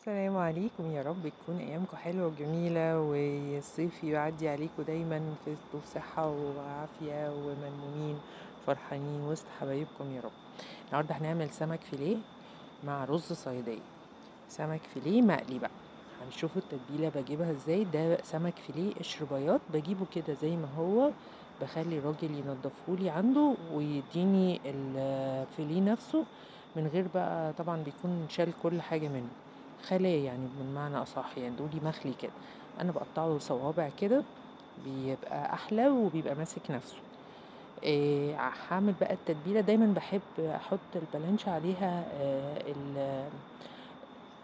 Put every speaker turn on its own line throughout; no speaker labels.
السلام عليكم، يا رب تكون أيامكم حلوة وجميلة والصيف يعدي عليكم دايما في صحة وعافية وملمومين فرحانين وسط حبايبكم يا رب. النهاردة هنعمل سمك فيليه مع رز صيادية. سمك فيليه مقلي بقى. هنشوفوا التتبيلة بجيبها ازاي. ده سمك فيليه قشر بياض، بجيبه كده زي ما هو، بخلي الراجل ينضفهولي عنده ويديني الفيليه نفسه من غير بقى، طبعا بيكون شال كل حاجة منه، خلاه يعني بالمعنى أصح، يعني دولي مخلي كده. أنا بقطعه صوابع كده، بيبقى أحلى وبيبقى ماسك نفسه. هعمل بقى التتبيلة. دايما بحب أحط البلانش عليها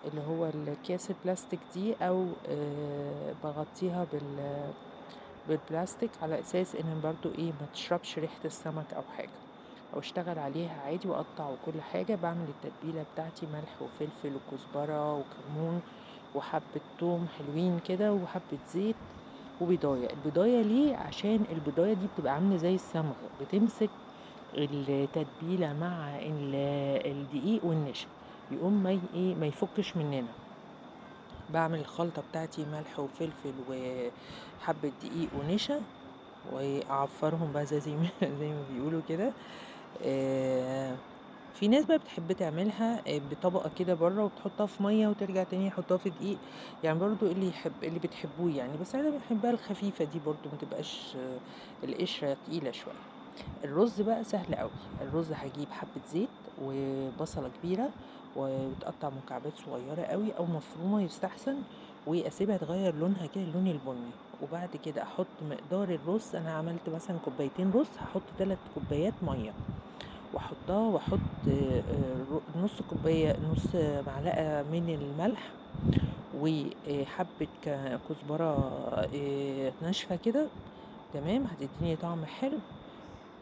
اللي هو الأكياس البلاستيك دي، أو باغطّيها بالبلاستيك على أساس إن برضه ما تشربش ريحة السمك أو حاجة، أو أشتغل عليها عادي وأقطّع وكل حاجة. باعمل التتبيلة بتاعتي ملح وفلفل وكزبرة وكمون وحبّة توم حلوين كده وحبّة زيت وبيضاية. البيضاية ليه؟ عشان البيضاية دي بتبقى عاملة زي الصمغ، بتمسك التتبيلة مع الدقيق والنشا، يقوم ما يفُكِّش مننا. باعمل الخلطة بتاعتي ملح وفلفل وحبة دقيق ونشا، وأعفّرهم بقى زي ما زي ما بيقولوا كده. آآ في ناس بقى بتحب تعملها بطبقة كده برّه وتحطها في مَيّة وترجع تاني يحطها في دقيق، يعني برضه اللي بتحبوه يعني، بس أنا باحبها الخفيفة دي برضه، ما تبقاش القشرة تقيلة شوية. الرز بقى سهل أوي. الرز هاجيب حبة زيت وبصلة كبيرة وتقطّع مكعبات صغيّرة أوي أو مفرومة يستحسن، وأسيبها تغيّر لونها كده للون البني. وبعد كده أحط مقدار الرز. أنا عملت مثلًا كوبايتين رز، هاحط 3 كوبايات مَيّة وأحطها، وأحط نُص كوباية، نُص معلقة من الملح، وحبة كزبرة ناشفة كده، تمام، هتدّيني طعم حلو.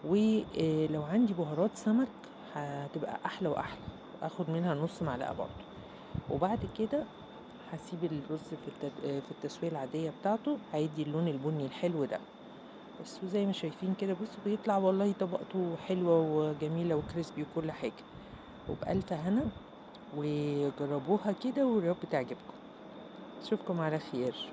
ولو عندي بهارات سمك هتبقى أحلى وأحلى، آخد منها نُص معلقة برضه. وبعد كده هاسيب الرز في التسوية العادية بتاعته، هيدّي اللون البني الحلو ده. بس وزي ما شايفين كده، بُصّوا بيطلع والله طبقته حلوة وجميلة وcrispy وكل حاجة. وبألف هنا، وجرّبوها كده ويا رب تعجبكم. أشوفكم على خير.